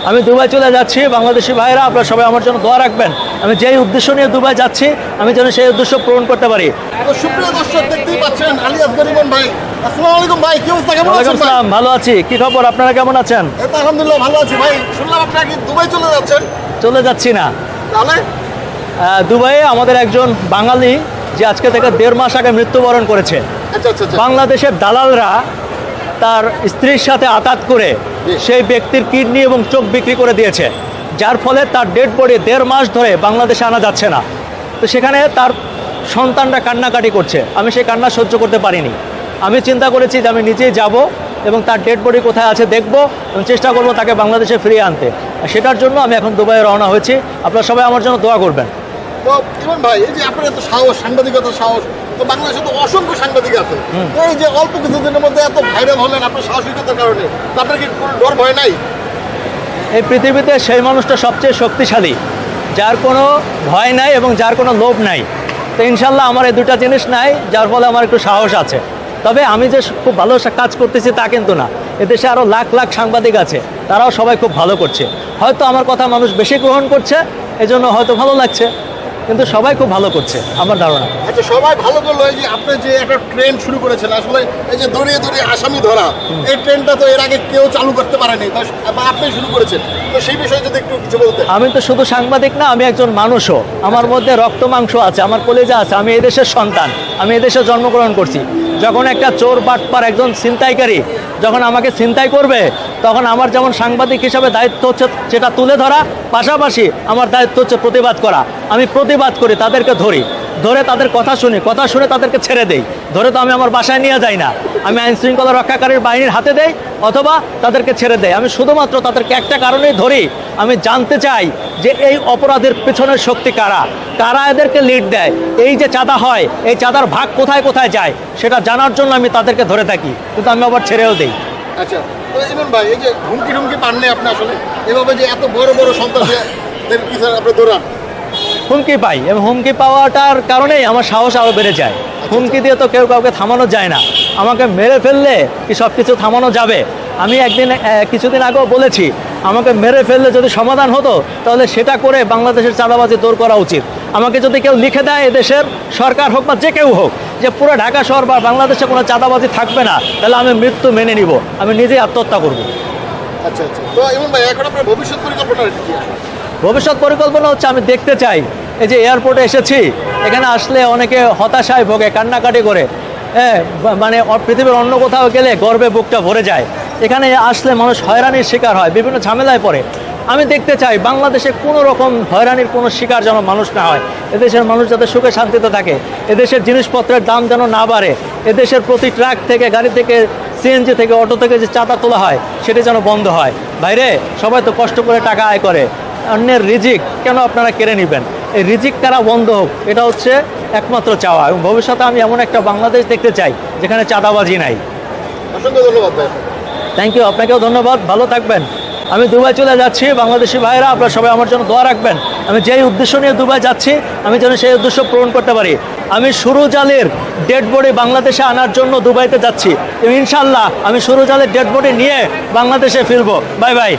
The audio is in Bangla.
আমি দুবাই চলে যাচ্ছি। বাংলাদেশি ভাইরা আপনারা সবাই আমার জন্য দোয়া রাখবেন। আমি যেই উদ্দেশ্য নিয়ে দুবাই যাচ্ছি আমি যেন সেই উদ্দেশ্য পূরণ করতে পারি। তো সুপ্রিয় দর্শক, দেখতেই পাচ্ছেন আলিয়াস গরিবন ভাই। আসসালামু আলাইকুম ভাই, কি অবস্থা, কেমন আছেন ভাই? ভালো আছি, কি খবর, আপনারা কেমন আছেন? এই তো আলহামদুলিল্লাহ ভালো আছি ভাই। শুনলাম আপনারা কি দুবাই চলে যাচ্ছেন? চলে যাচ্ছি না, তাহলে দুবাইয়ে আমাদের একজন বাঙালি যে আজকে থেকে 1.5 মাস আগে মৃত্যুবরণ করেছে। আচ্ছা আচ্ছা আচ্ছা। বাংলাদেশের দালালরা তার স্ত্রীর সাথে আঘাত করে সেই ব্যক্তির কিডনি এবং চোখ বিক্রি করে দিয়েছে, যার ফলে তার ডেড বডি 1.5 মাস ধরে বাংলাদেশে আনা যাচ্ছে না। তো সেখানে তার সন্তানরা কান্নাকাটি করছে, আমি সেই কান্না সহ্য করতে পারিনি। আমি চিন্তা করেছি যে আমি নিজেই যাব এবং তার ডেড বডি কোথায় আছে দেখব এবং চেষ্টা করব তাকে বাংলাদেশে ফিরিয়ে আনতে। আর সেটার জন্য আমি এখন দুবাইয়ে রওনা হয়েছি। আপনারা সবাই আমার জন্য দোয়া করবেন। তো ইমন ভাই, এই যে আপনার এত সাহস, সাংবাদিকতার সাহস, তো বাংলাদেশে তো অসংখ্য সাংবাদিক আছে, তো এই যে অল্প কিছুদিনের মধ্যে এত ভাইরাল হলেন আপনার সাহসিকতার কারণে, তো আপনার কি কোনো ডর ভয় নাই? এই পৃথিবীতে সেই মানুষটা সবচেয়ে শক্তিশালী, যার কোনো ভয় নাই এবং যার কোনো লোভ নাই। তো ইনশাল্লাহ আমার এই দুটা জিনিস নাই, যার ফলে আমার একটু সাহস আছে। তবে আমি যে খুব ভালো কাজ করতেছি তা কিন্তু না। এদেশে আরও লাখ লাখ সাংবাদিক আছে, তারাও সবাই খুব ভালো করছে। হয়তো আমার কথা মানুষ বেশি গ্রহণ করছে, এজন্য হয়তো ভালো লাগছে, কিন্তু সবাই খুব ভালো করছে আমার ধারণা। আচ্ছা, সবাই ভালো করলো। এই যে আপনি যে একটা ট্রেন শুরু করেছেন, আসলে এই যে দড়িয়ে দড়িয়ে আসামি ধরা, এই ট্রেনটা তো এর আগে কেউ চালু করতে পারেনি, বা আপনি শুরু করেছেন, তো সেই বিষয়ে যদি একটু কিছু বলতেন। আমি তো শুধু সাংবাদিক না, আমি একজন মানুষও। আমার মধ্যে রক্ত মাংস আছে, আমার কলেজা আছে। আমি এদেশের সন্তান, আমি এদেশে জন্মগ্রহণ করছি। যখন একটা চোর বাটপার একজন ছিনতাইকারী যখন আমাকে ছিনতাই করবে, তখন আমার যেমন সাংবাদিক হিসাবে দায়িত্ব হচ্ছে সেটা তুলে ধরা, পাশাপাশি আমার দায়িত্ব হচ্ছে প্রতিবাদ করা। আমি প্রতিবাদ করি, তাদেরকে ধরে তাদের কথা শুনে তাদেরকে ছেড়ে দেই। ধরে তো আমি আমার বাসায় নিয়ে যাই না, আমি আইন শৃঙ্খলা রক্ষাকারীর বাহিনীর হাতে দেই অথবা তাদেরকে ছেড়ে দেয়। আমি শুধুমাত্র তাদেরকে একটা কারণেই ধরি, আমি জানতে চাই যে এই অপরাধের পেছনের শক্তি কারা এদেরকে লিড দেয়। এই যে চাঁদা হয়, এই চাঁদার ভাগ কোথায় কোথায় যায় সেটা জানার জন্য আমি তাদেরকে ধরে থাকি, কিন্তু আমি আবার ছেড়েও দিই। আচ্ছা, তো ইমন ভাই, এই যে হুমকি পাননি আপনি আসলে এভাবে যে এত বড় বড় সন্ত্রাসীদের পিছনে আপনি দৌড়ান? হুমকি পাই এবং হুমকি পাওয়াটার কারণেই আমার সাহস আরও বেড়ে যায়। হুমকি দিয়ে তো কেউ কাউকে থামানো যায় না। আমাকে মেরে ফেললে কি সব কিছু থামানো যাবে? আমি কিছুদিন আগেও বলেছি, আমাকে মেরে ফেললে যদি সমাধান হতো তাহলে সেটা করে বাংলাদেশের চাঁদাবাজি দূর করা উচিত। আমাকে যদি কেউ লিখে দেয়, এদেশের সরকার হোক বা যে কেউ হোক, যে পুরো ঢাকা শহর বা বাংলাদেশে কোনো চাঁদাবাজি থাকবে না, তাহলে আমি মৃত্যু মেনে নিব, আমি নিজেই আত্মহত্যা করব। আচ্ছা আচ্ছা, তো ইমন ভাই, এখন আপনার ভবিষ্যৎ পরিকল্পনা কি? ভবিষ্যৎ পরিকল্পনা হচ্ছে, আমি দেখতে চাই, এই যে এয়ারপোর্টে এসেছি, এখানে আসলে অনেকে হতাশায় ভোগে, কান্নাকাটি করে, মানে পৃথিবীর অন্য কোথাও গেলে গর্বে বুকটা ভরে যায়। এখানে আসলে মানুষ হয়রানির শিকার হয়, বিভিন্ন ঝামেলায় পড়ে। আমি দেখতে চাই বাংলাদেশে কোনো রকম হয়রানির কোনো শিকার যেন মানুষ না হয়। এদেশের মানুষ যাতে সুখে শান্তিতে থাকে, এদেশের জিনিসপত্রের দাম যেন না বাড়ে, এদেশের প্রতি ট্রাক থেকে, গাড়ি থেকে, সিএনজি থেকে, অটো থেকে যে চাঁদা তোলা হয় সেটি যেন বন্ধ হয়। বাইরে সবাই তো কষ্ট করে টাকা আয় করে, অন্যের রিজিক কেন আপনারা কেড়ে নেবেন? এই রিজিক কারা বন্ধ হোক, এটা হচ্ছে একমাত্র চাওয়া। এবং ভবিষ্যতে আমি এমন একটা বাংলাদেশ দেখতে চাই যেখানে চাঁদাবাজি নাই। অসংখ্য ধন্যবাদ ভাই। থ্যাংক ইউ, আপনাকেও ধন্যবাদ, ভালো থাকবেন। আমি দুবাই চলে যাচ্ছি। বাংলাদেশি ভাইরা আপনারা সবাই আমার জন্য দোয়া রাখবেন। আমি যেই উদ্দেশ্য নিয়ে দুবাই যাচ্ছি আমি যেন সেই উদ্দেশ্য পূরণ করতে পারি। আমি সুরুজ আলীর ডেড বডি বাংলাদেশে আনার জন্য দুবাইতে যাচ্ছি এবং ইনশাল্লাহ আমি সুরুজ আলীর ডেড বডি নিয়ে বাংলাদেশে ফিরবো। Bye bye.